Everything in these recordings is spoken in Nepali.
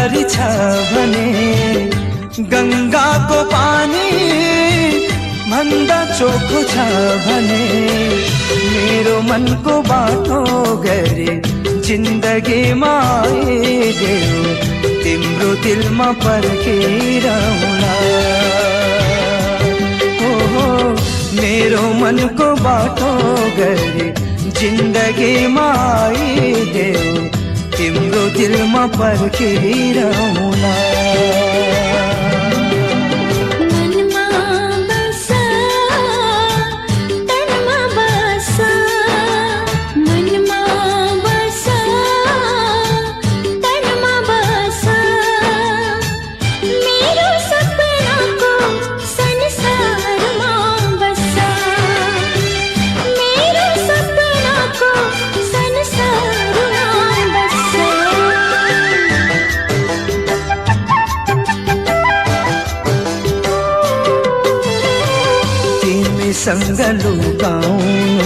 जम्बरी छ भने गङ्गाको पानी भन्दा चोखो छ भने मेरो मनको बाटो गरे जिन्दगीमा आइदेऊ तिम्रो दिलमा पर्खिरहला हो मेरो मनको बाटो गरे जिन्दगीमा आइदेऊ तिम्रो दिलमा पर्खिरहला सँग लुकाउनु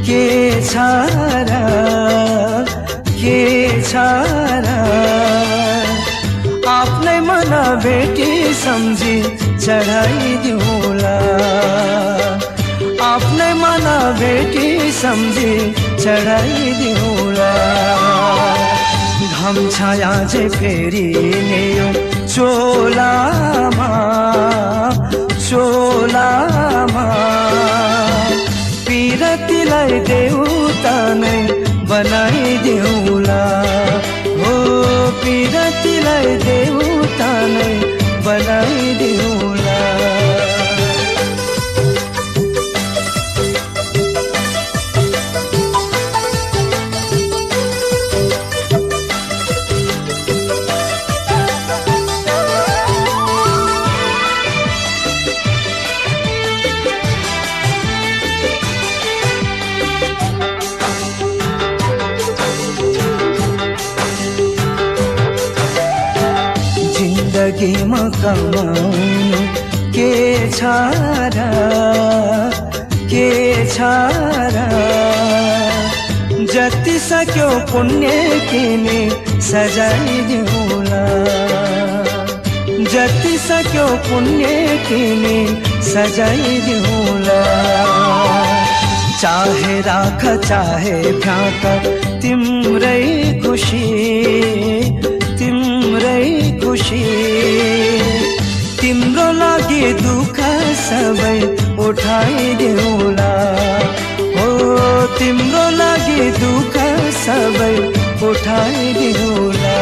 के छ र आफ्नै मन भेटी सम्झी चढाइदिउला आफ्नै मन भेटी सम्झी चढाइदिउला घम छाया चाहिँ फेरि नै यो चोलामा पिरतीलाई देउता नै बनाइदेउला हो पिरतीलाई देउता नै बनाइदेउला जिन्दगीमा कमाउनु के छ र जति सक्यो पुण्य किने सजाइदिउला जति सक्यो पुण्य किने सजाइदिउला चाहे राख चाहे फ्याँक तिम्रै खुसी तिम्रो लागि दुःख सबै उठाइदेउला हो तिम्रो लागि दुःख सबै उठाइदेउला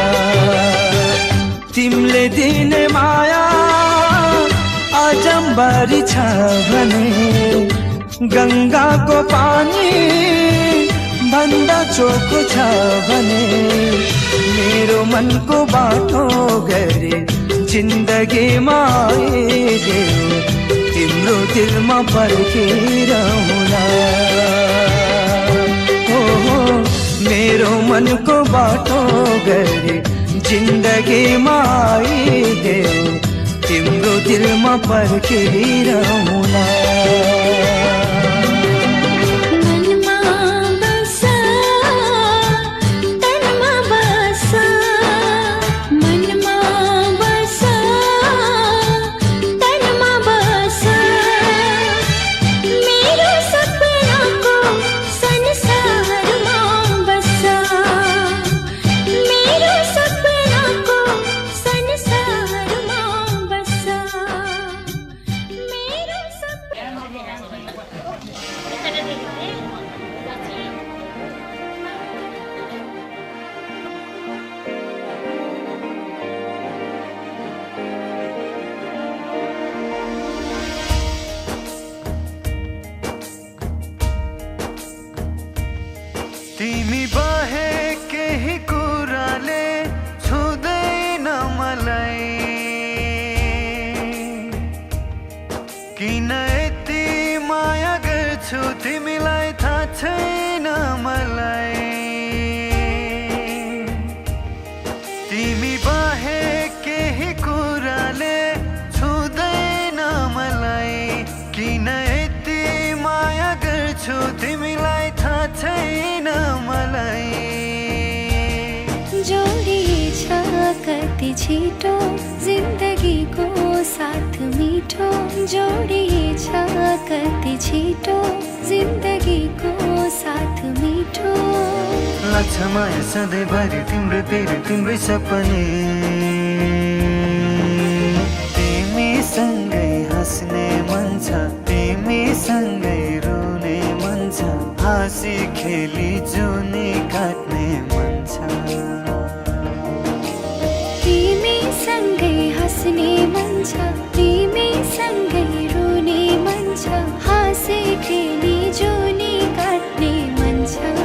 तिमीले दिने माया अजम्बरी छ भने गङ्गाको पानी भन्दा चोखो छ भने मेरो मनको बाटो गरे जिन्दगीमा आइदेऊ तिम्रो दिलमा पर्खिरहला हो मेरो मनको बाटो गरे जिन्दगीमा आइदेऊ तिम्रो दिलमा पर्खिरहला तिमी बाहे केही कुराले छुँदैन मलाई किन यति माया गर्छु तिमीलाई थाहा छैन मलाई तिमी बाहे केही कुराले छुँदैन मलाई किन यति माया गर्छु तिमीलाई थाहा छैन मलाई जोडिएछ कति छिटो जिन्दगीको साथ मिठो जोडिएछ कति छिटो जिन्दगीको साथ मिठो लाग्छ माया सधैँभरि तिम्रो फेरि तिम्रै सपने तिमीसँगै हाँस्ने मन छ तिमीसँगै रुने मन छ हाँसी खेली जुनी काट्ने मन छ तिमीसँगै हाँस्ने मन छ तिमीसँगै रुने मन छ हाँसी खेली जुनी काट्ने मन छ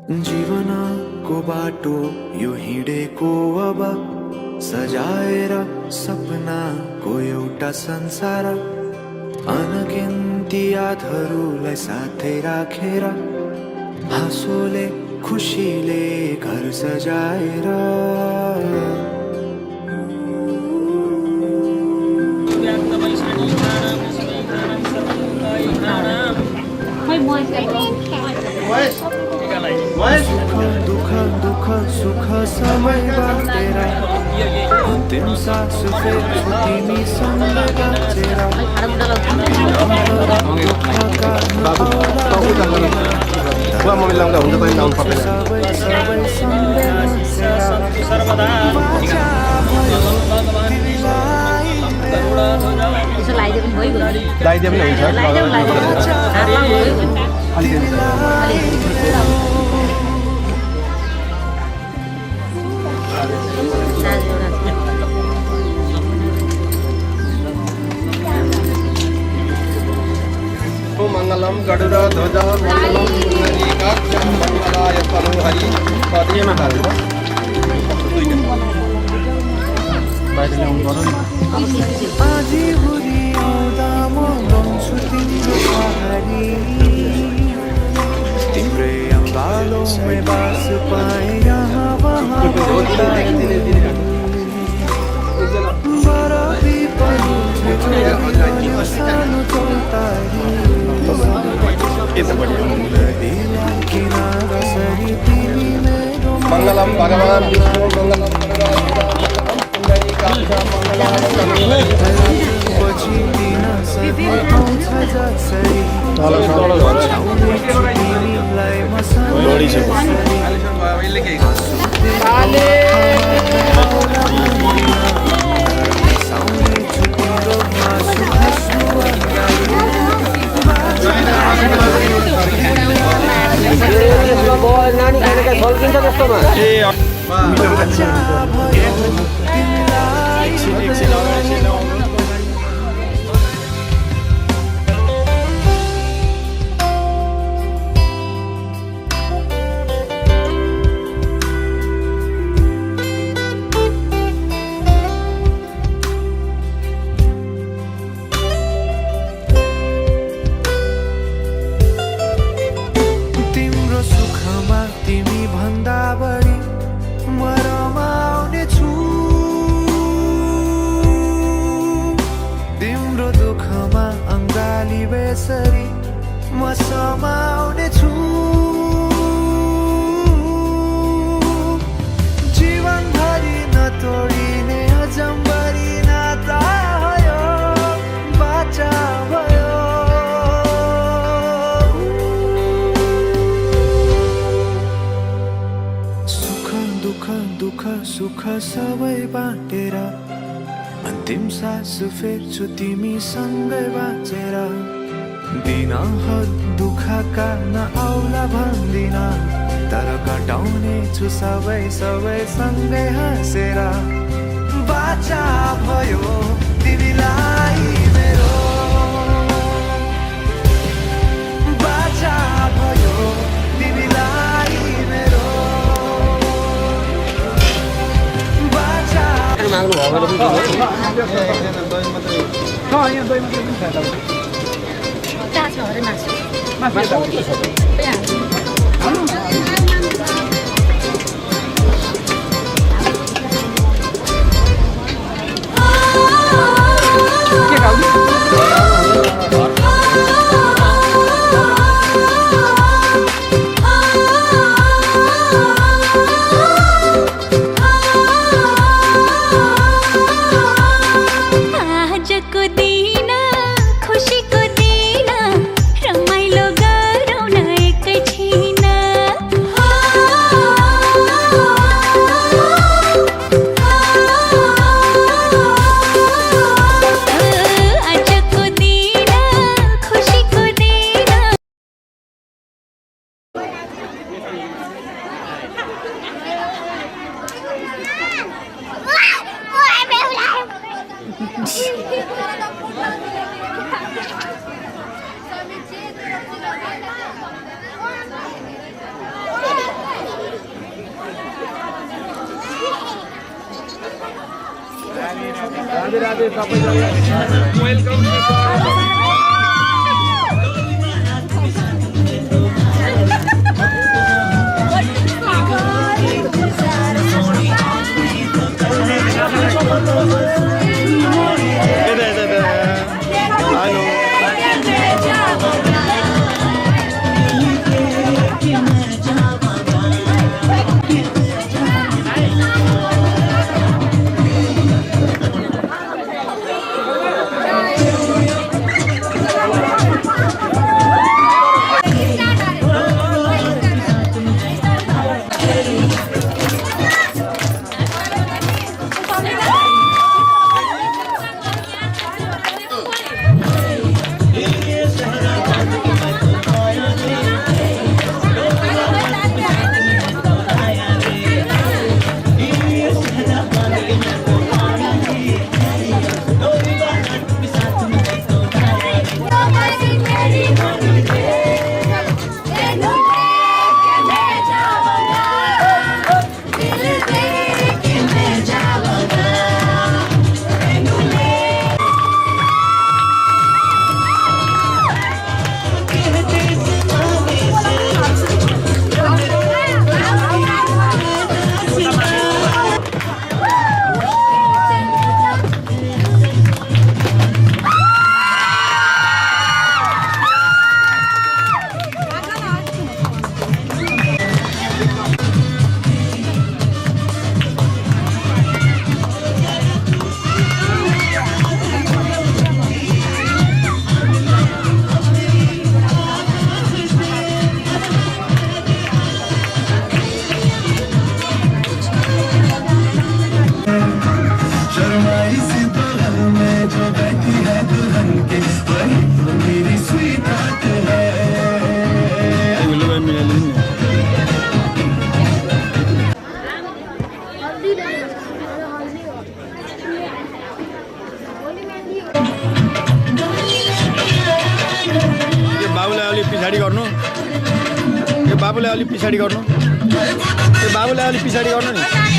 जीवनको बाटो यो हिँडेको अब सजाएर सपनाको एउटा संसार अनगिन्ती यादहरूलाई साथै राखेर हाँसोले खुसीले घर सजाएर दुख दुख सुख समय बाटेर अन्तिम सास फेर्छु तिमीसँग बाँचेर लगाइदिए पनि मंगलम गरुड़ ध्वज मंगलम पुंडरीकाक्षं मंगलाय तनोहरि पद्मे आजी बुरी आउँदा म गाउँछु तिम्रो पहाडी तिम्रै अङ्गालोमै बास पाएँ यहाँ वहाँ बरफी पनि सानो चौतारी किनारा सरी तिमी मेरो मंगलम भगवान विष्णु मंगलम पुंडरीकाक्षं मंगलाय पछि दिन सधैँ आउँछ जसरी तिमीलाई नानी खानेका छल्किन्छ जस्तोमा म समाउने छु जीवनभरि नतोडिने अजम्बरी नाता भयो बाचा भयो सुख दुःख दुःख सुख सबै बाँडेर अन्तिम सास फेर्छु तिमीसँगै बाँचेर दिनहरू दुःखका नआउला भन्दिन तर कटाउने छु सबै सँगै हाँसेर बाचा भयो तिमीलाई मेरो बाचा भयो तिमीलाई मेरो बाचा माग्नु भयो ताजा हरे मासु आजको दिन खुसीको दिन रमाइलो गरौँ न एकैछिन आजको दिन खुसीको दिन राधे राधे सबैजना वेलकम पछाडि गर्नु यो बाबुलाई अलि पछाडि गर्नु यो बाबुलाई अलि पछाडि गर्नु नि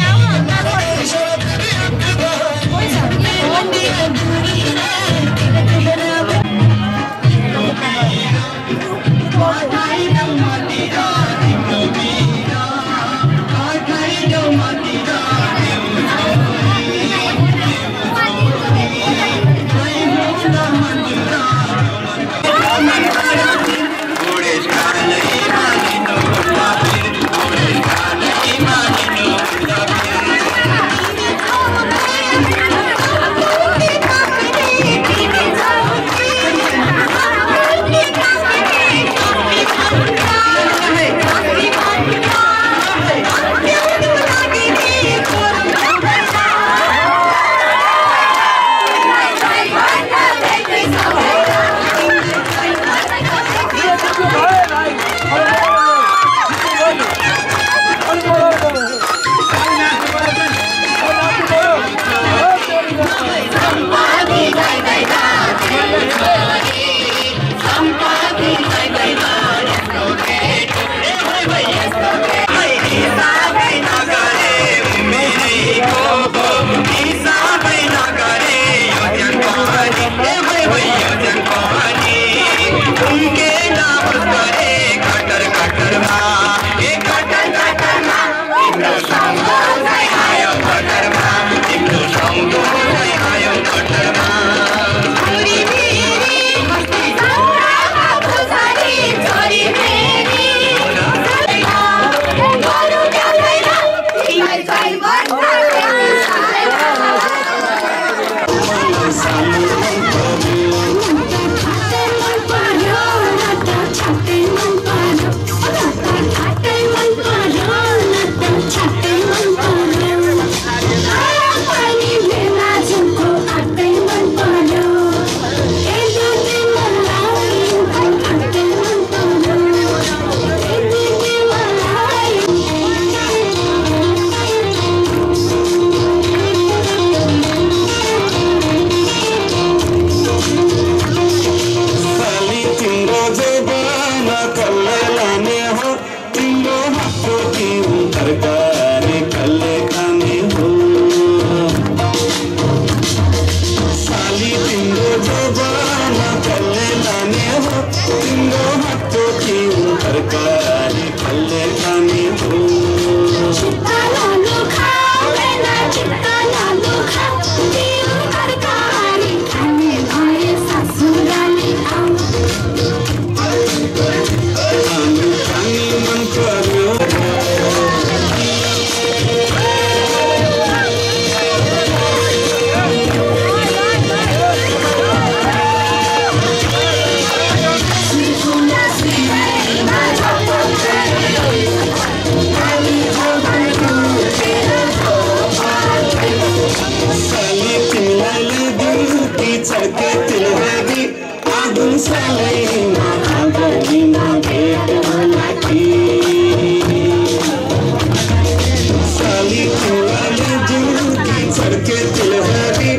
करके दिलहरी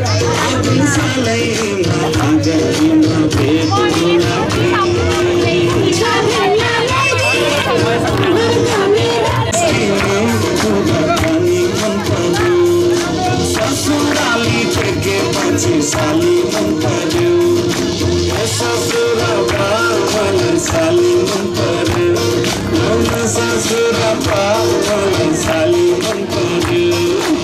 आदमी साले ना जगी ना बेत ससुराली के पछि साली मन पर्यो ससुरा बाबा साली मन पर्यो ससुरा बाबा साली मन पर्यो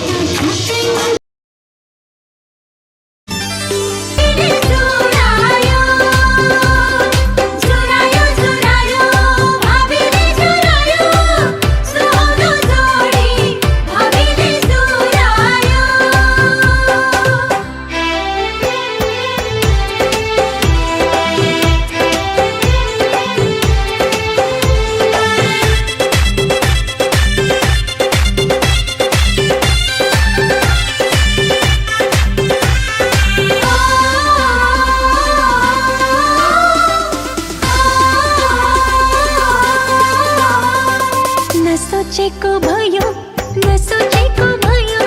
सोचेको भयो नसोचेको भयो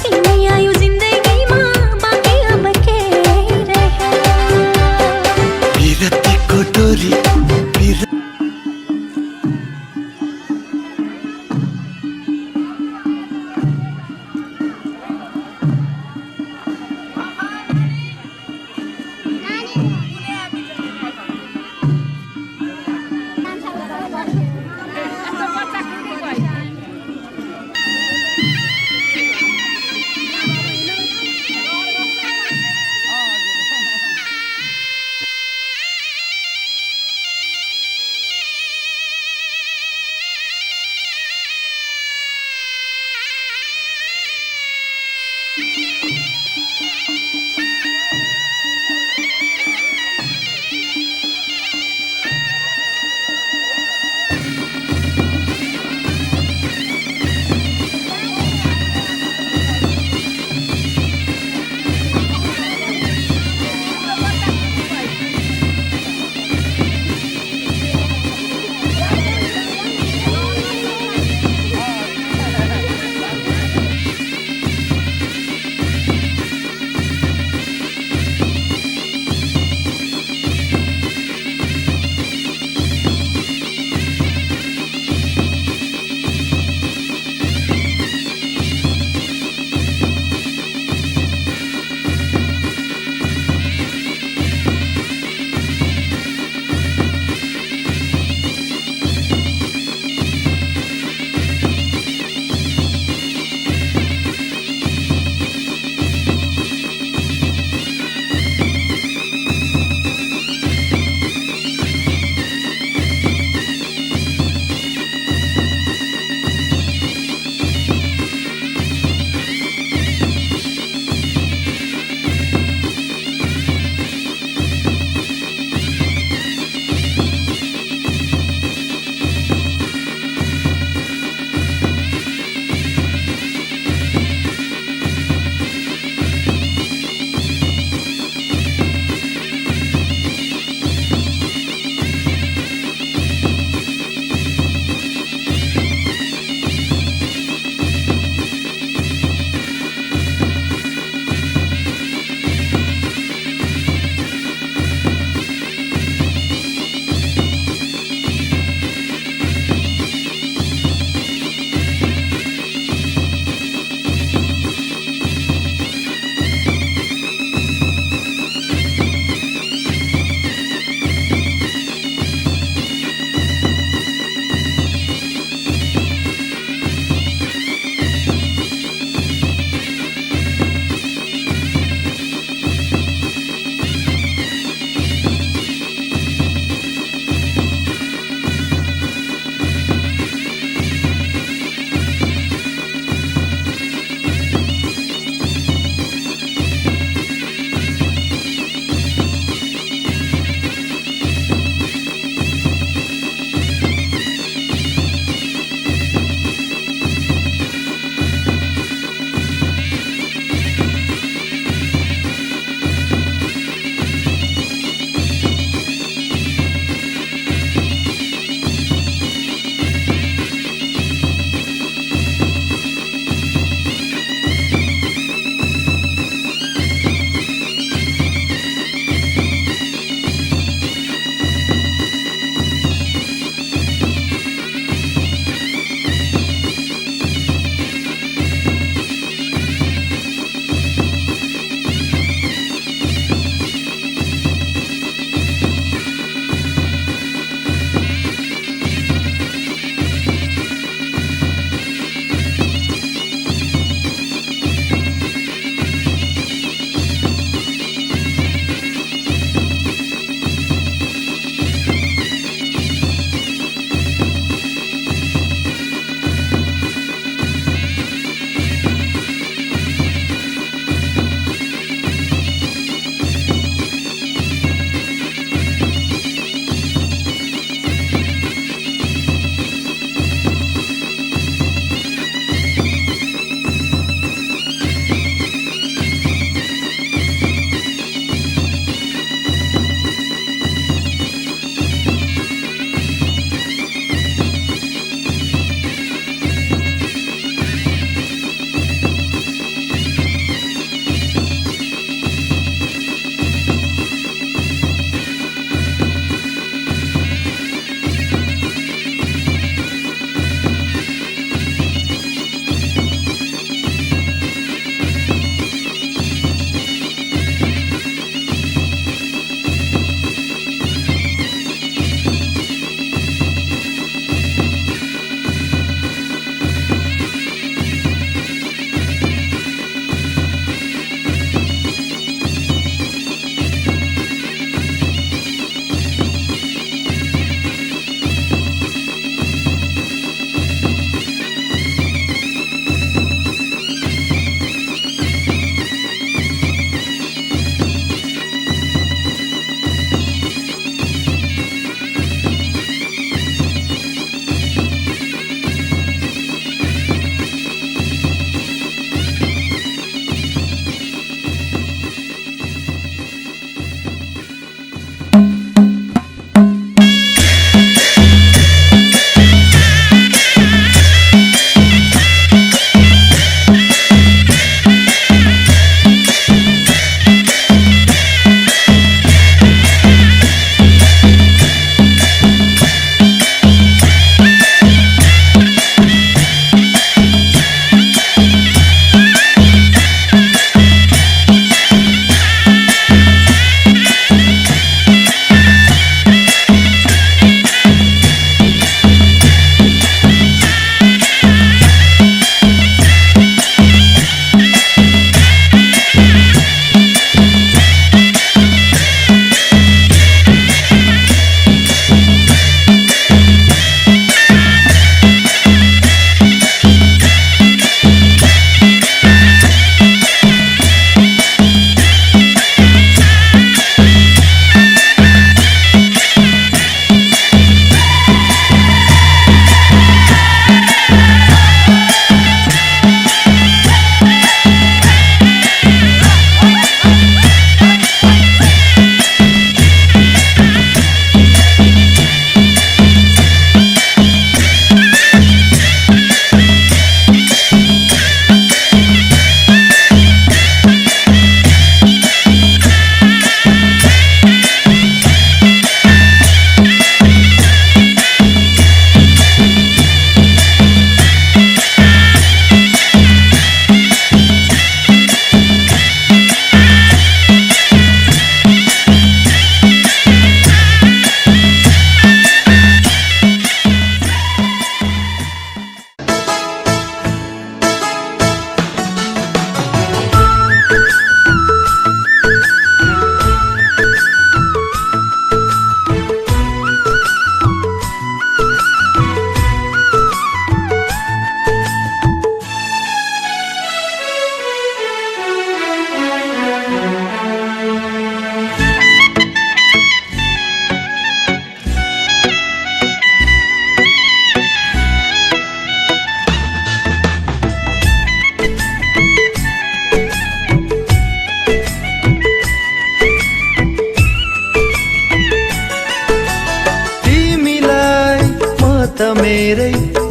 तिमी आयो जिन्दगीमा बाँकी अब के रह्यो विरतीको डोरी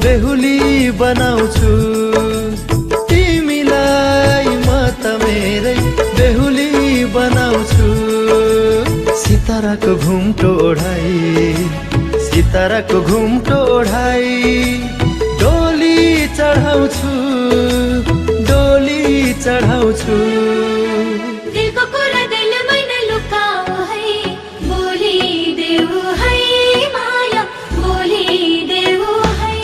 बेहुली बनाउँछु तिमीलाई म त मेरै बेहुली बनाउँछु सिताराको घुम्टो ओढाई सिताराको घुम्टो ओढाई डोली चढाउँछु डोली चढाउँछु दिलको कुरा दिलमै नलुकाऊ है बोलिदेऊ है माया बोलिदेऊ है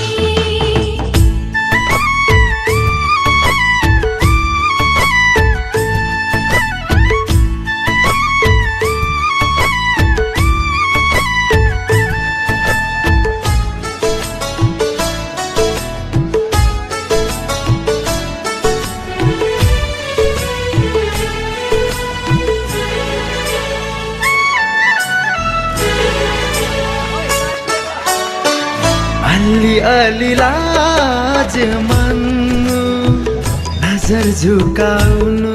अलि अलि लाज मान्नु नजर झुकाउनु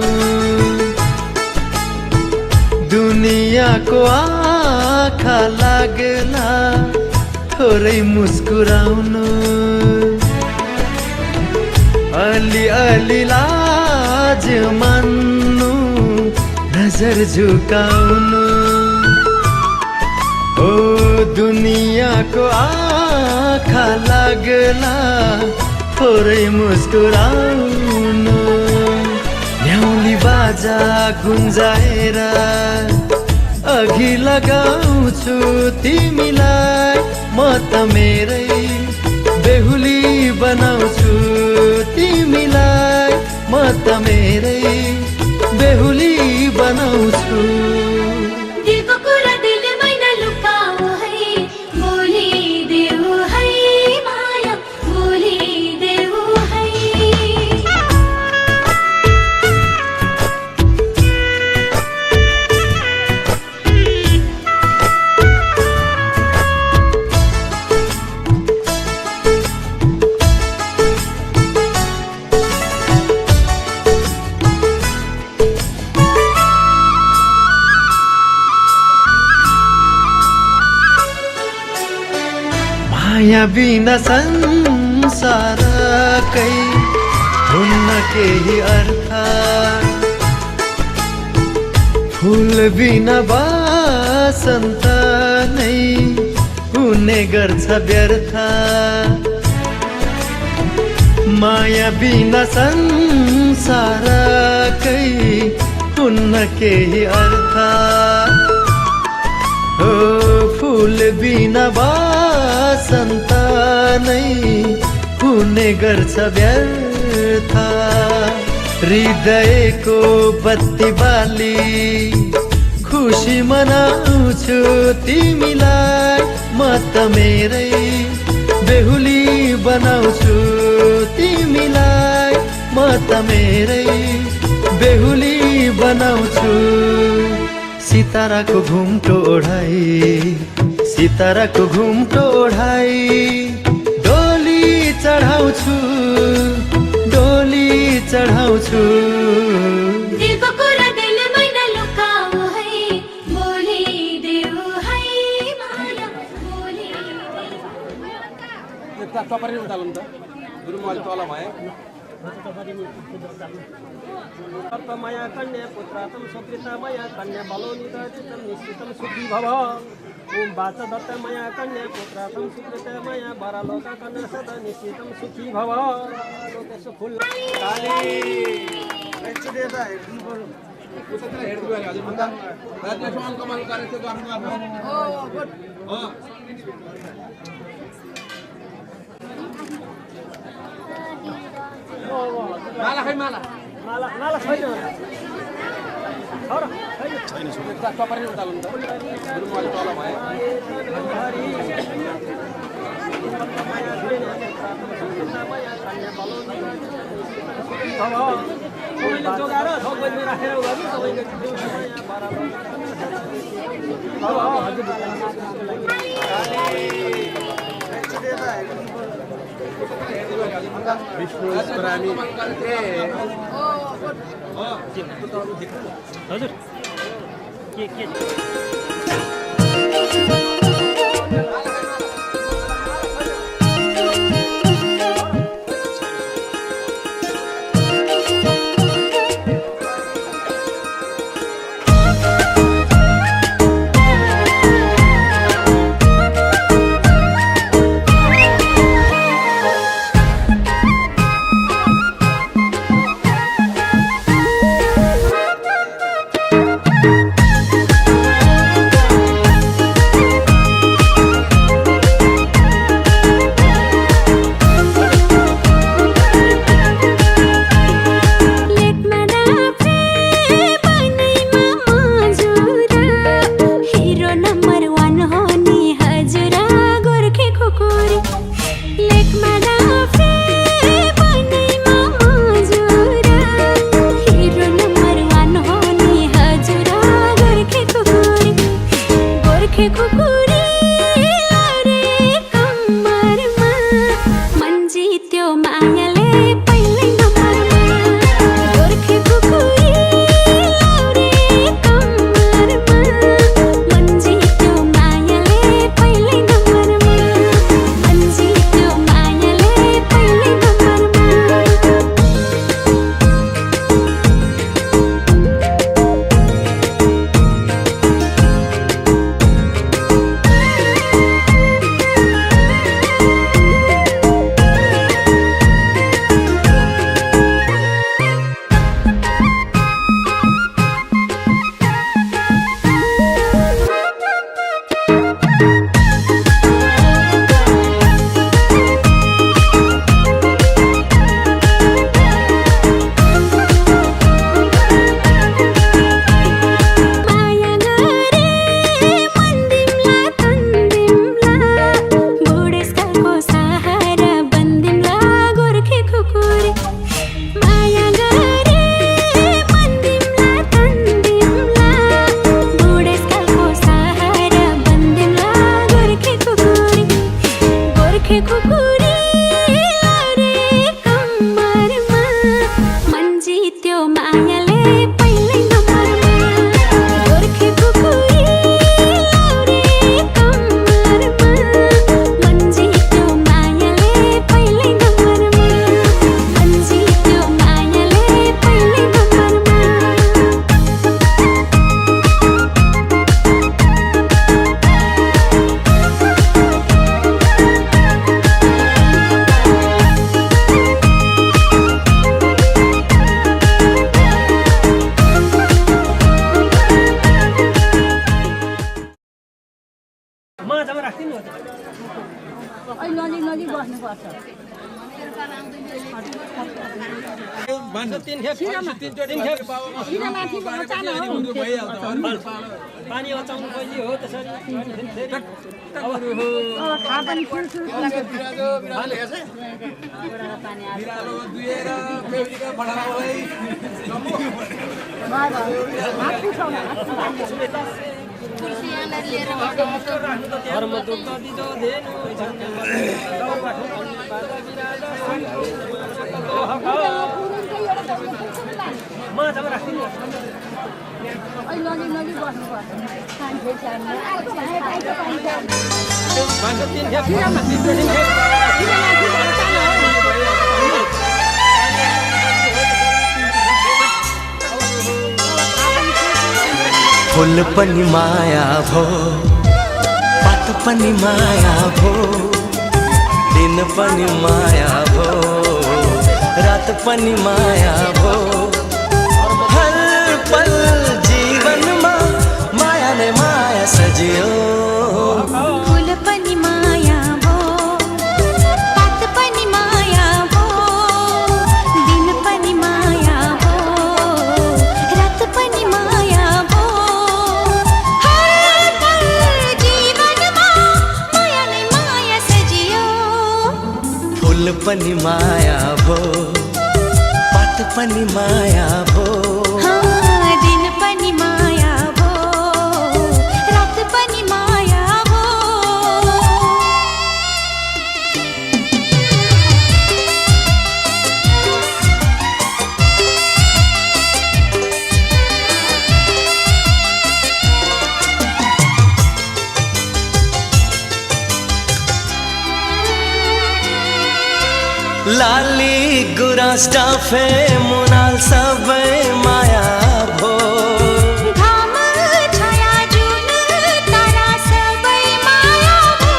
दुनियाँको आँखा लाग्ला थोरै मुस्कुराउनु अलि अलि लाज मान्नु नजर झुकाउनु ओ दुनियाँको आँखा लाग्ला थोरै मुस्कुराउनु न्याउली बाजा गुन्जाएर अघि लगाउँछु तिमीलाई म त मेरै बेहुली बनाउँछु तिमीलाई म त मेरै बेहुली बनाउँछु दिलको कुरा दिलमै नलुकाऊ है बोलिदेऊ है माया बोलिदेऊ है माया बिना संसारकै हुन्न केही अर्थ फुल बिना बसन्त नै हुने गर्छ व्यर्थ माया बिना संसारकै हुन्न केही अर्थ ओ फुल बिना बसन्त नै हुने गर्छ व्यर्थ हृदयको बत्ती बाली खुसी मनाउँछु तिमीलाई म त मेरै बेहुली बनाउँछु तिमीलाई म त मेरै बेहुली बनाउँछु सिताराको घुम्टो ओढाई सिताराको घुम्टो ओढाई डोली चढाउँछु डोली चढाउँछु दिलको कुरा दिलमै नलुकाऊ है बोलिदेऊ है माया बोलिदेऊ टपरी उठाल्नु त गुरु मैले तल भए मया कन्या पुत्रातम सुकृता मया कन्या बलोनिदर्जितं निश्चितं सुखी भव ओम वाच दत्त मया कन्या पुत्रातम सुकृता मया वरलोक कन्या सदा निश्चितं सुखी भव लोकेषु फुल काली एकचोटि यता हेर्नु पर्यो उसैतिर हेर्नु पर्यो हजुर भन्दा राज्य समान कमाल कार्यक्रम गर्नु हो माला खै माला माला माला छैन छैन टपरी उठाल्नु त गुरु मैले तल भए सबैले जोगाएर सबैले राखेर गर्नु सबैले विष्णु प्राणी हजुर के त्यो मायाले पहिले नम्बरमा गोर्खे कुकुरी लाउरे कम्मरमा मन जित्यो मायाले पहिले नम्बरमा मन जित्यो मायाले पहिले नम्बरमा माया गरे मन दिमला तन्दिमला बुढेसकालको सहारा बन्दिमला गोर्खे खुकुरी माया गरे मन दिमला तन्दिमला बुढेसकालको सहारा बन्दिमला गोर्खे खुकुरी लाउरे कम्मरमा मन जित्यो मायाले पहिले नम्बरमा गोर्खे खुकुरी लाउरे कम्मरमा मन जित्यो मायाले पहिले नम्बरमा मन जित्यो मायाले पहिले नम्बरमा माझमा राख्दिनु हो त पानी अचाउनु कहिले हो त्यसरी धर्म दुःख दिदो धेनु माझमा राख्दिनु फूल पनि माया भो पात पनि माया भो दिन पनि माया भो रात पनि माया भो हर पल जीवनमा माया नै माया सजियो फूल पनि माया भो पात पनि माया भो दिन पनि माया भो रात पनि माया भो हर पल जीवनमा माया नै माया सजियो फूल पनि माया भो पात पनि माया भो दिन पनि माया भो रात पनि माया भो लाली गुराँस डाफे मुनाल सबै माया भो घाम छाया जुन तारा सबै माया भो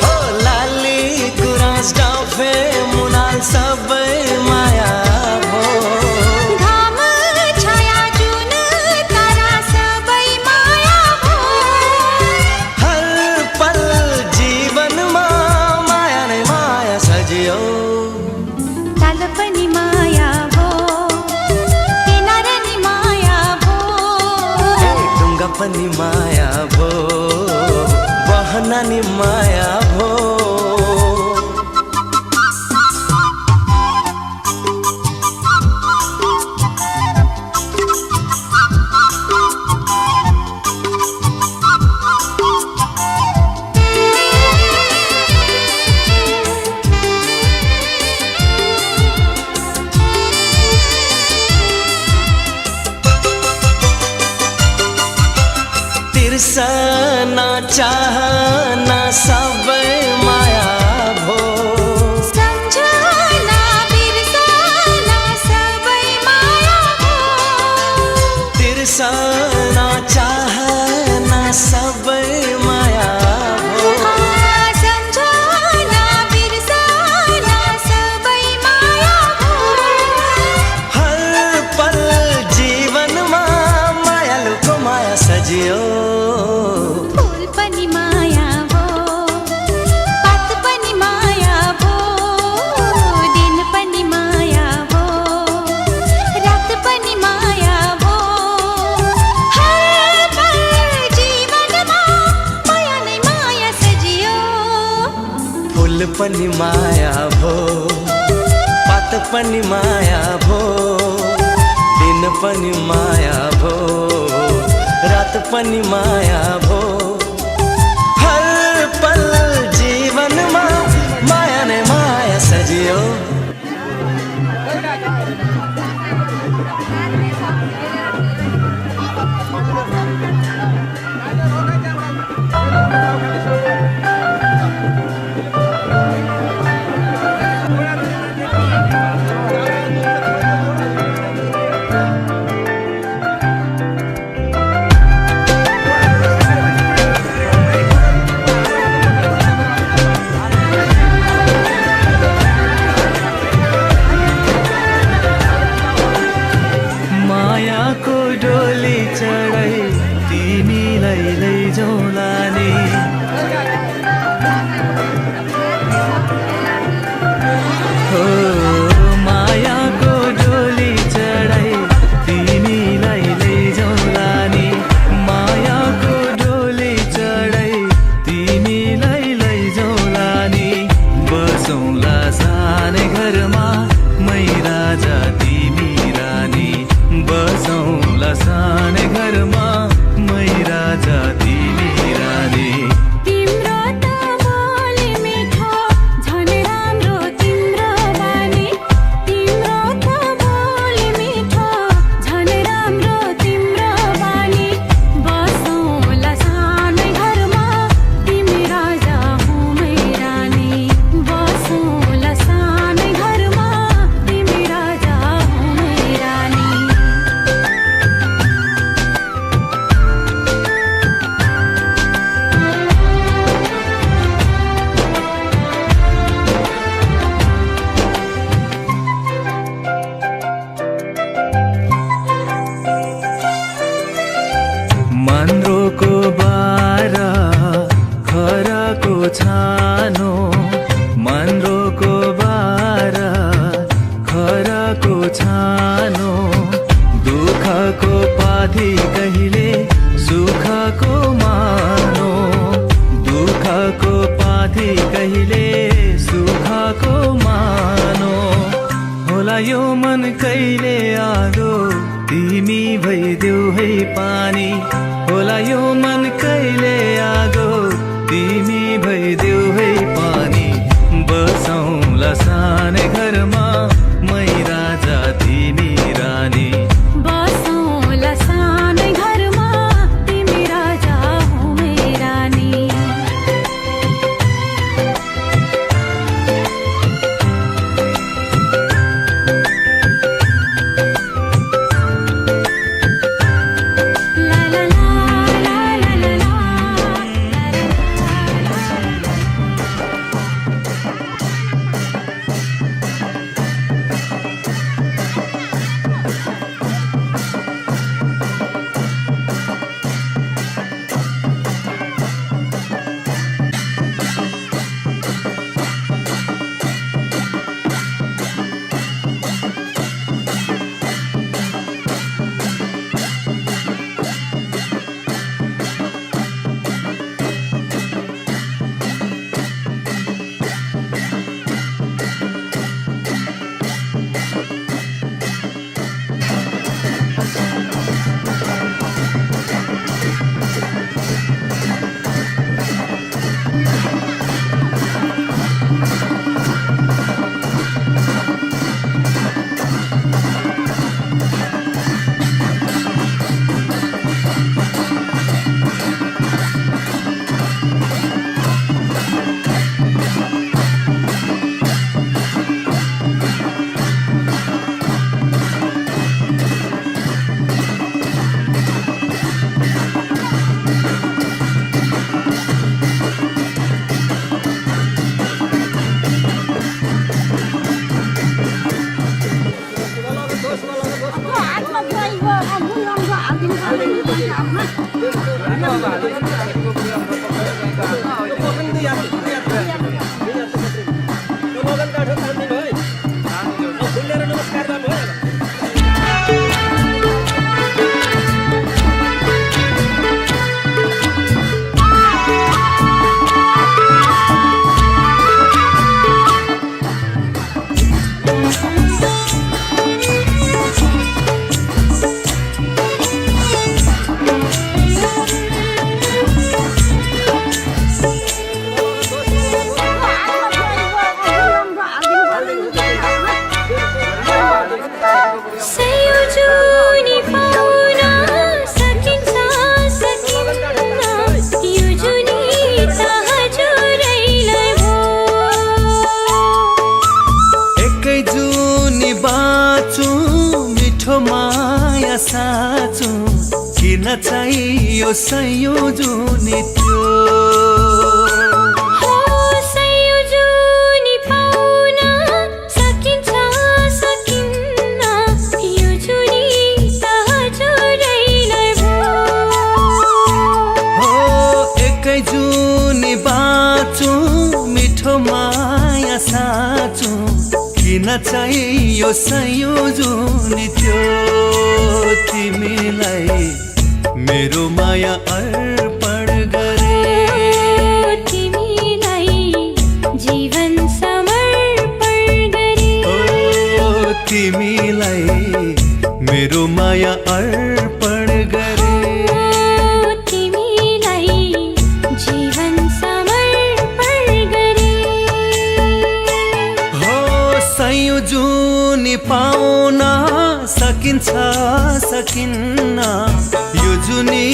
हो लाली गुराँस डाफे मुनाल सबै माया भो घाम छाया जुन तारा सबै माया भो हर पल जीवनमा माया नै माया सजियो ताल पनि माया भो किनारा नि माया भो ढुङ्गा पनि माया भो बहना नि माया भो चाहना सबै माया भो सम्झना बिर्सना सबै माया भो तिर्सना चाहना सबै माया भो सम्झना बिर्सना सबै माया भो हर पल जीवनमा मायालुको माया सजियो फूल पनि माया भो पात पनि माया भो दिन पनि माया भो रात पनि माया भो हर पल जीवनमा माया नै माया सजियो फूल पनि माया भो पात पनि माया भो दिन पनि माया भो रात पनि माया भो हर पल जीवनमा माया नै माया सजियो मायाको डोली चढाई तिमीलाई लैजाउँला नि हो मायाको डोली चढाई तिमीलाई लैजाउँला नि मायाको डोली चढाई तिमीलाई लैजाउँला नि बसौँला सानै घरमा मै राजा तिमी रानी बसौँला सानै घरमा मै राजा तिमी रानी तिम्रो त बोली मिठो झन् राम्रो तिम्रो बानी तिम्रो त बोली मिठो झन् राम्रो तिम्रो बानी बसौँला सानै घरमा तिमी राजा हुँ मै रानी बसौँला सानै घरमा तिमी राजा हुँ मै रानी मन्द्रोको बारा खराको छानो मन्द्रोको बारा खराको छानो दुःखको पाथी कहिले सुखको मानो दुःखको पाथी कहिले सुखको मानो होला यो मन कहिले आगो तिमी भइदेऊ है पानी होला यो मन कहिले आगो तिमी भइदेऊ है पानी बसौँला सानै घरमा मै राजा तिमी रानी बसौँला सानै घरमा तिमी राजा हुँ मै रानी ला ला ला ला ला ला ला संयोजनी पाउन सकिन्छ सकिन्न यो जुनी त हजुरैलाई भो एकै जुनी बाँचु मिठो माया साँचु किन चाहियो संयोजनी त्यो हो संयोजनी पाउन सकिन्छ सकिन्न यो जुनी त हजुरैलाई भो हो एकै जुनी बाँचु मिठो माया साँचु किन चाहियो संयोजनी त्यो तिमीलाई मेरो माया अर्पण गरे तिमीलाई जीवन समर्पण गरे तिमीलाई मेरो माया अर्पण गरे तिमीलाई जीवन समर्पण गरे हो संयोजनी पाउन सकिन्छ सकिन्न यो जुनी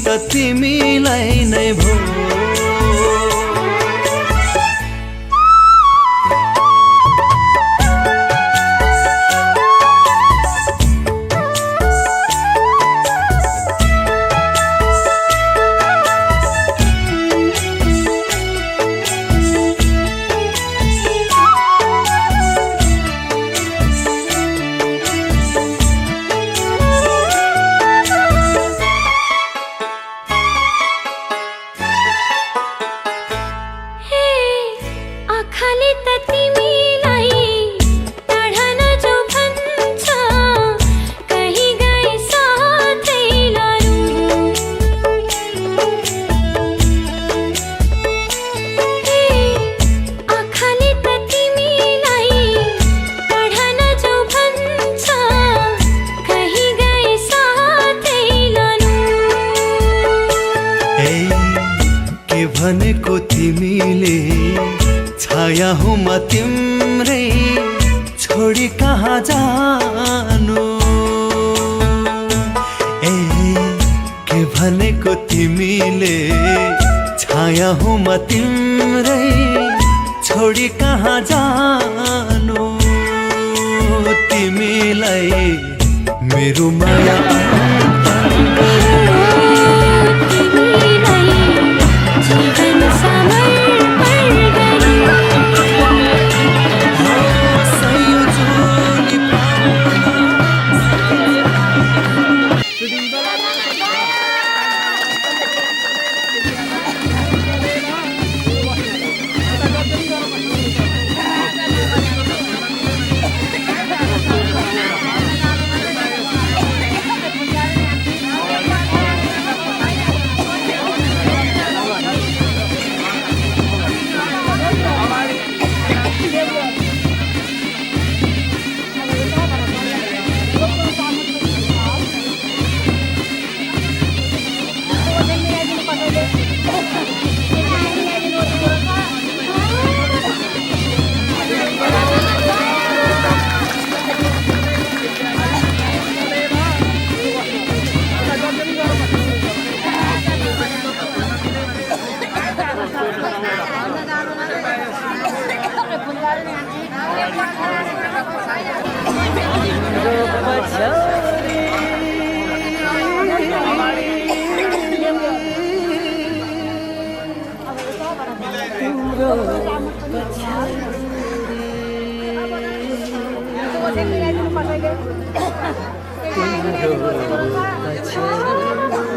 त तिमीलाई नै भो आँखाले त तिमीलाई टाढा जो भन्छ कहीँ गए साथै लानु आँखाले त तिमीलाई टाढा जो भन्छ कहीँ गए साथै लानु ए के भनेको तिमीले छाया हो म तिम्रै छोडी कहाँ जानु ए के भनेको तिमीले छाया हो म तिम्रै छोडी कहाँ जानु तिमीलाई मेरो माया तिमीलाई जीवन समर्पण गरे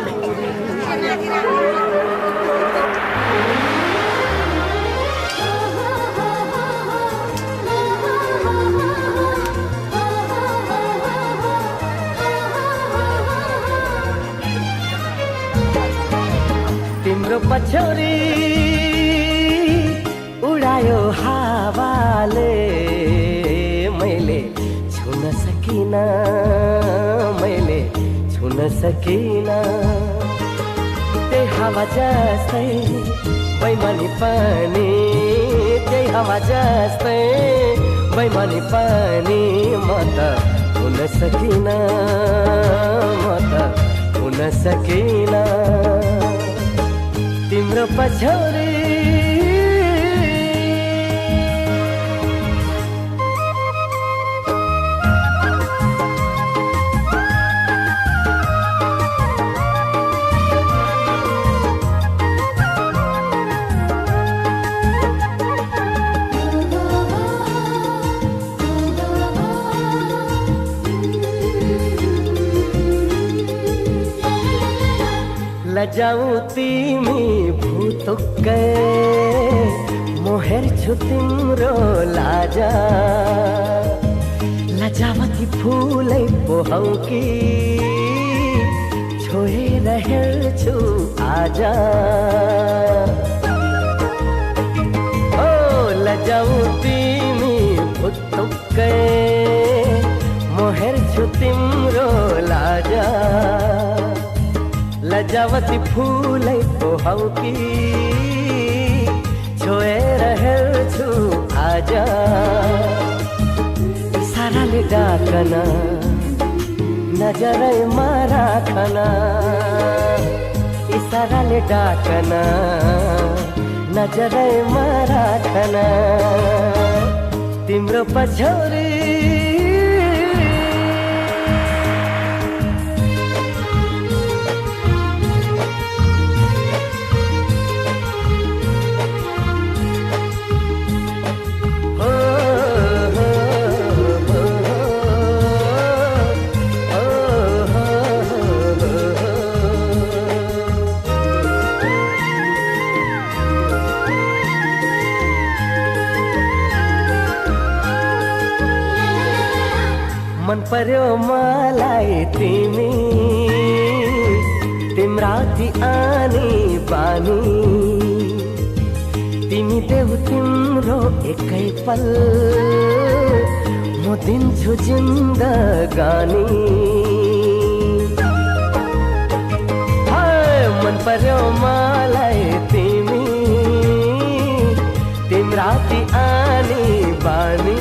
तिम्रो पछौरी उडायो हावाले मैले छुन सकिन मैले छुन सकिन त्यही हावा जस्तै बैमानी पनि त्यही हावा जस्तै बैमानी पनि म त हुन सकिन म त हुन सकिन तिम्रो पछौरी लजाऊ तिमी भुतुक्कै मोहेर छु तिम्रो लाजा लजावती फुलै पोहौ कि छोएर हेर्छु आजा ओ लजाऊ तिमी भुतुक्कै मोहेर छु तिम्रो लाजा लजावती फुलै पोहौ कि छोएर हेर्छु आजा इसाराले डाकन नजरैमा राखन इसाराले डाकन नजरैमा राखन तिम्रो पछौरी मन पर्यो मलाई तिमी तिम्रा ती आनी बानी तिमी देऊ तिम्रो एकै पल म दिन्छु जिन्दगानी मन पर्यो मलाई तिमी तिम्रा ती आनी बानी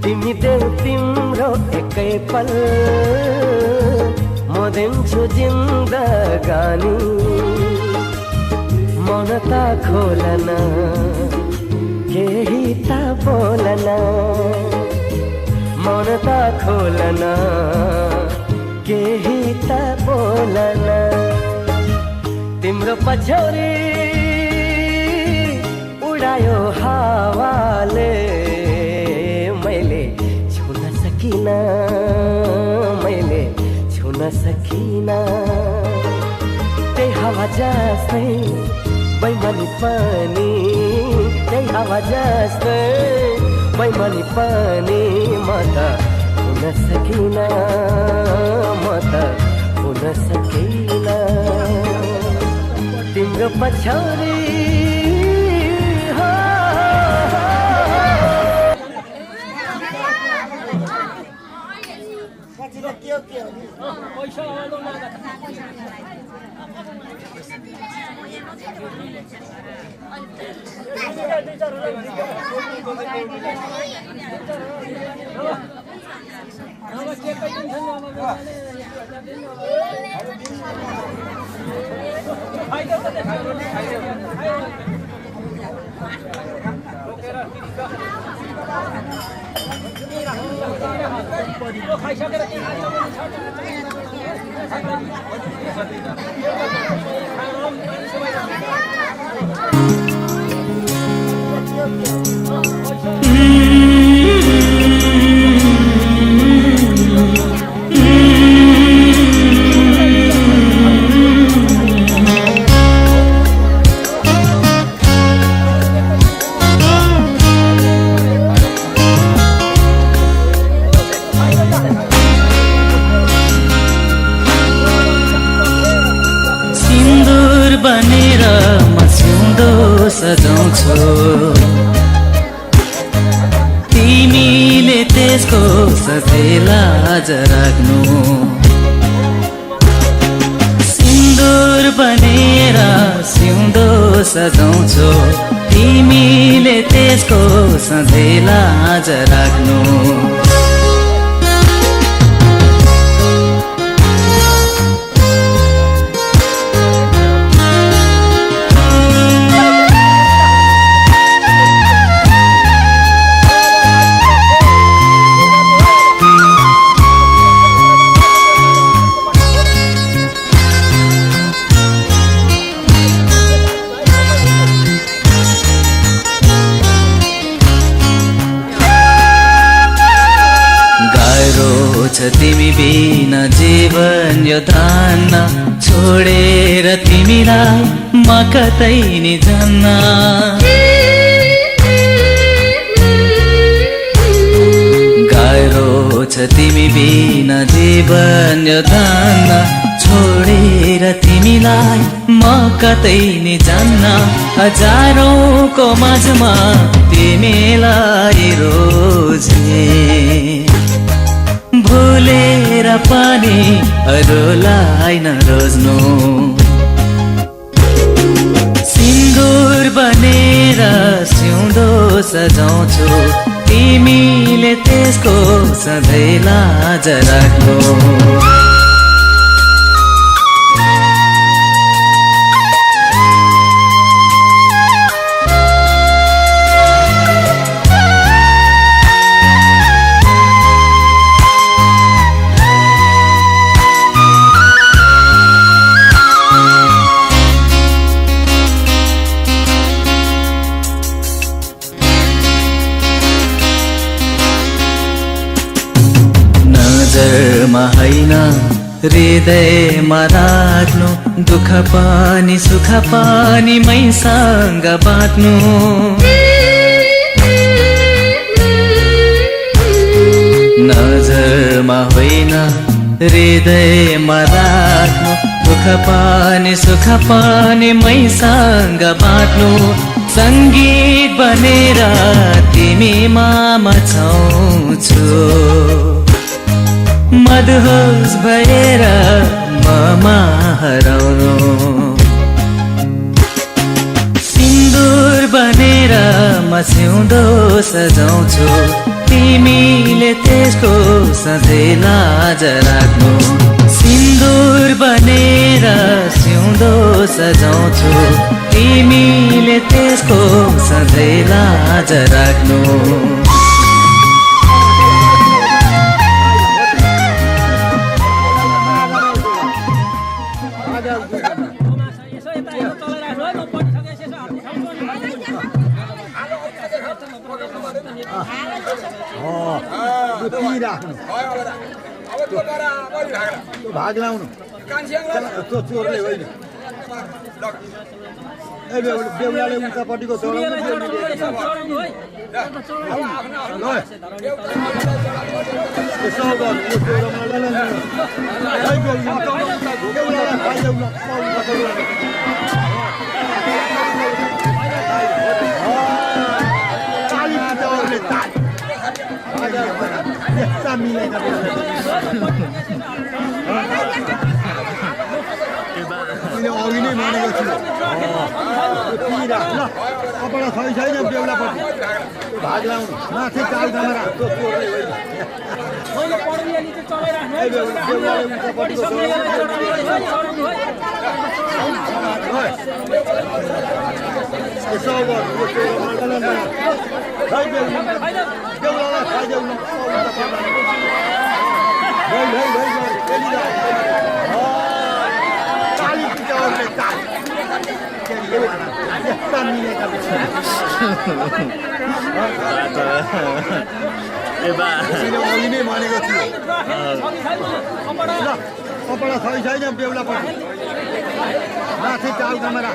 तिमी देऊ तिम्रो एकै पल म दिन्छु जिन्दगानी मन त खोलन केही त बोलन मन त खोलन केही त बोलन तिम्रो पछौरी उडायो हावाले मैले छुन सकिन मैले छुन सकिन त्यही हावा जस्तै बैमानी पनि त्यही हावा जस्तै बैमानी पनि म त हुन सकिन म त हुन सकिन तिम्रो पछौरी सिन्दूर सजाउँछु तिमीले त्यसको सधैँ लाज राख्नु सिन्दुर बनेर सिउँदो सजाउँछु तिमीले त्यसको सधैँ लाज राख्नु तिमी बिना जीवन यो धान्न छोडेर तिमीलाई म कतै नि जान्न गाह्रो छ तिमी बिना जीवन यो धान्न छोडेर तिमीलाई म कतै नि जान्न हजारौंको माझमा तिमीलाई रोजे भुलेर पनि अरूलाई नरोज्नु सिन्दुर बनेर सिउँदो सजाउँछु तिमीले त्यसको सधैँ लाज राख्नु नजरमा हैन हृदयमा राख्नु दुःख पनि सुख पनि मैसँग बाँड्नु नजरमा होइन हृदयमा राख्नु दुःख पनि सुख पनि मैसँग बाँड्नु सङ्गीत बनेर तिमीमा मचाउँछु मदहोस भएर ममा हराउनु सिन्दुर बनेर म सिउँदो सजाउँछु तिमीले त्यसको सधैँ लाज राख्नु सिन्दुर बनेर सिउँदो सजाउँछु तिमीले त्यसको सधैँ लाज राख्नु भाग लाउनु चोरले होइन बेहुलाले उतापट्टिको अघि नै मानेको छु कपडा छैन बेहुलापट्टि भाग लाउनु माथि चाल कामरा यसो बेहुलालाई खाइदेऊ अघि नै मानेको छु कपडा छैन बेहुलापट्टि माथि चाल कामरा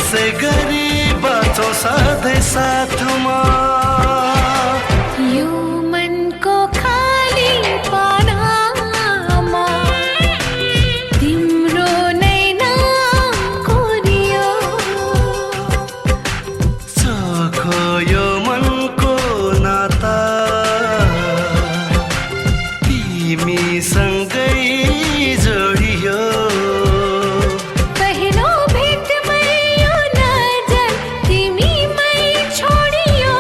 यसै गरी बाँचौँ सधैँ साथमा यो मनको खाली पानामा तिम्रो नै नाम कोरियो चोखो यो मनको नाता तिमीसँगै जोडियो पहिलो भेटमै यो नजर तिमीमै छोडियो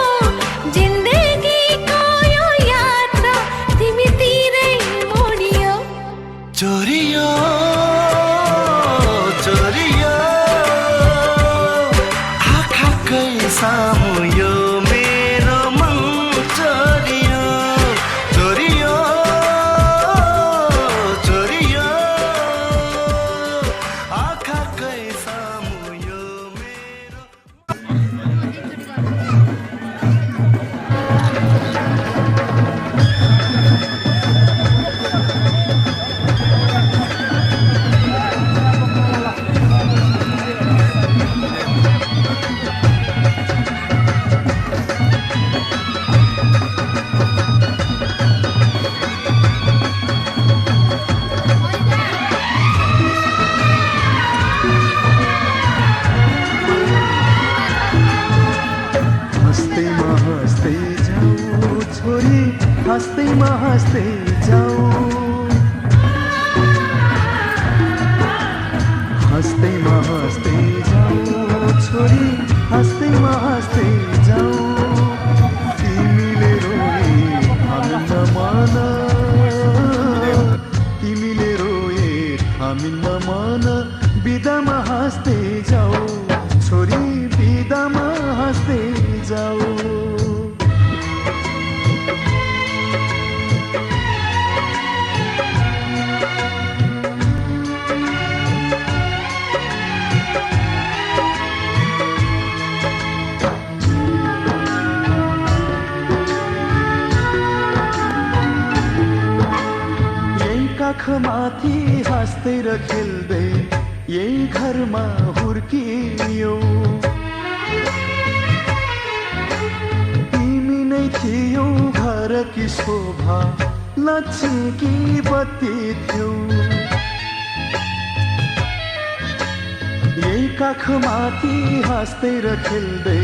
जिन्दगीको यो यात्रा तिमीतिरै मोडियो चोरियो चोरियो आँखाकै सामु यो मेरो मन चोरियो चोरियो चोरियो आँखाकै सामु यो मेरो हँस्दैमा हँस्दै जाऊ छोरी हँस्दैमा हँस्दै जाऊ हँस्दैमा हँस्दै जाऊ छोरी हँस्दैमा हँस्दै जाऊ तिमीले रोए हामी नमान तिमीले रोए हामी नमान बिदामा हाँस्दै जाऊ छोरी बिदामा हाँस्दै जाऊ यही काखमाथि हाँस्दै र खेल्दै यही घरमा हुर्कियो तिमी नै थियौ घरकी शोभा लक्ष्मीकी बत्ती थियौ यही काखमाथि हाँस्दै र खेल्दै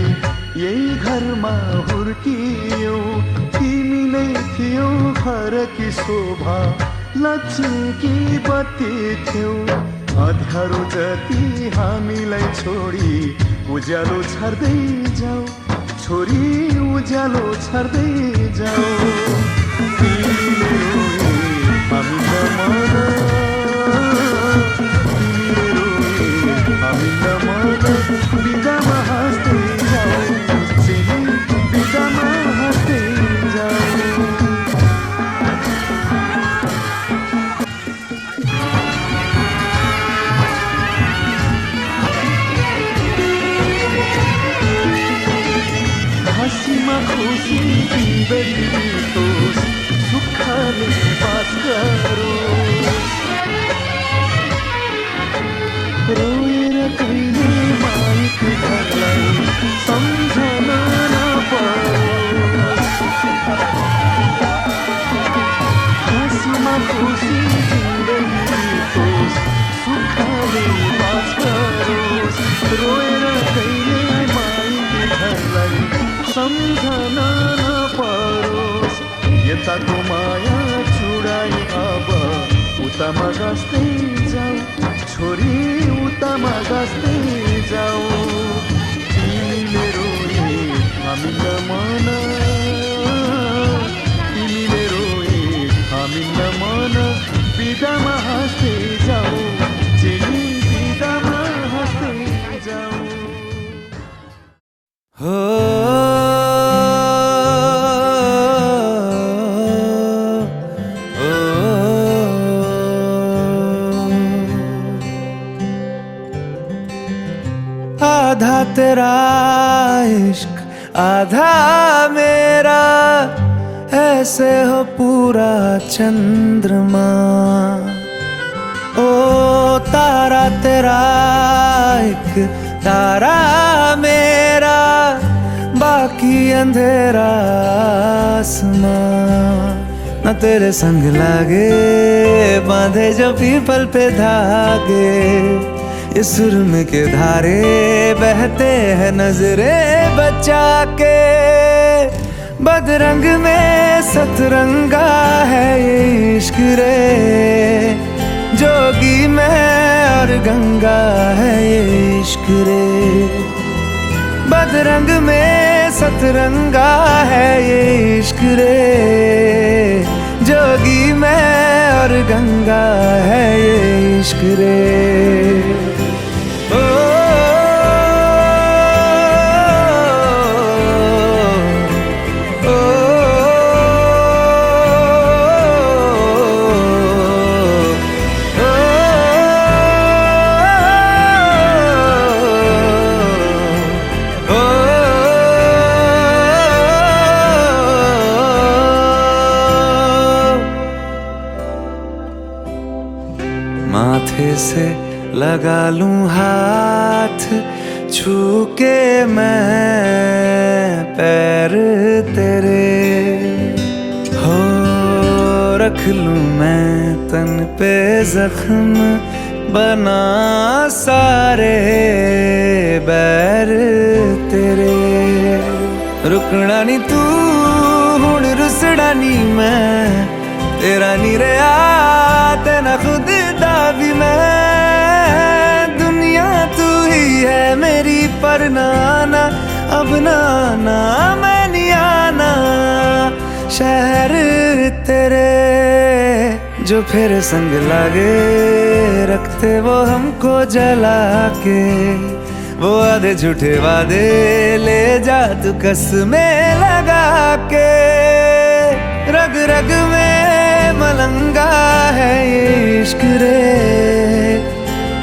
यही घरमा हुर्कियो तिमी नै थियौ घरकी शोभा लक्ष्मीकी बत्ती थियौ अँध्यारो जति हामीलाई छोडी उज्यालो छर्दै जाऊ छोरी उज्यालो छर्दै जाऊ तिमीले रोए हामी नमान तिमीले रोए हामी नमान बिदामा हाँस्दै जाऊ तिमी बिदामा हाँस्दै जाऊ हँसीमा खुसी जिन्दगी बितोस् सुखले बास गरोस् रोएर कहिले माइती घरलाई सम्झन नपरोस् हँसीमा खुसी जिन्दगी बितोस् सुखले बास गरोस् रोएर कहिले माइती घरलाई सम्झन नपरोस् यताको माया छुडाई अब उतामा गाँस्दै जाऊ छोरी उतामा गाँस्दै जाऊ तिमीले रोए हामी नमान तिमीले रोए हामी नमान बिदामा हाँस्दै जाऊ तिमी बिदामा हाँस्दै जाऊ हो आधा तेरा इश्क आधा मेरा ऐसे हो पूरा चंद्रमा ओ तारा तेरा एक तारा मेरा बाकी अंधेरा आसमां न तेरे संग लागे, बांधे जो पीपल पे धागे, इस सुरम के धारे बहते हैं नजरे बचा के। बदरंग में सतरंगा है ये इश्क रे, जोगी मैं और गंगा है ये इश्क रे। बदरंग में सतरंगा है ये इश्क रे, जोगी मैं और गंगा है ये इश्क रे। ओ, ओ, माथे से लगा लूं हाथ, छू के मैं पैर तेरे, हो रख लूं मैं तन पे जख्म, बना सारे बैर तेरे। रुकना नी तू हुण रुसड़ा नी मैं, तेरा नी रहा ते ना खुद दा भी मैं। दुनिया तू ही है मेरी पर ना आना, अब ना आना मैं नहीं आना। शहर तेरे जो फिर संग लागे, रखते वो हमको जला के। वो आधे झूठे वादे ले जा तू कसमें लगा के। रग रग में मलंगा है ये इश्क रे,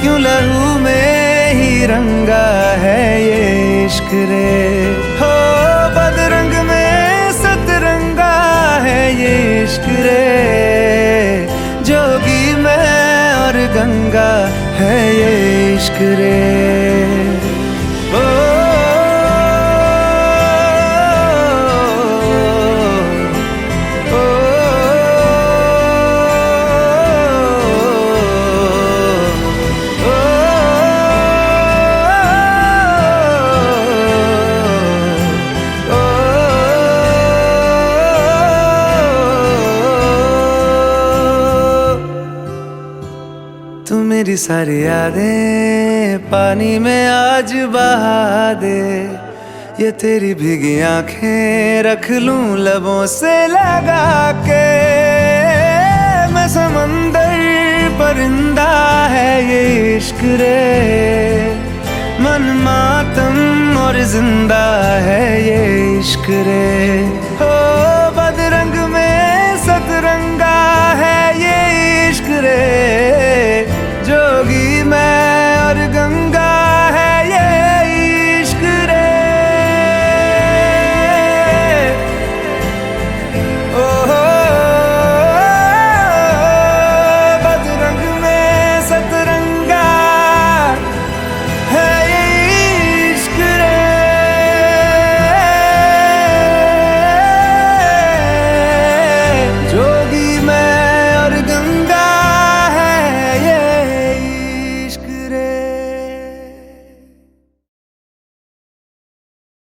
क्यों लहू में ही रंगा है ये इश्क रे। हो बदरंग में सतरंगा है ये इश्क रे, जोगी मैं और गंगा है ये इश्क रे। ओ, तू मेरी सारी यादें पानी में आज बहा दे। ये तेरी भीगी आंखें रख लूं लबों से लगा के। मैं समंदर परिंदा है ये इश्क रे, मन मातम और जिंदा है ये इश्क रे। हो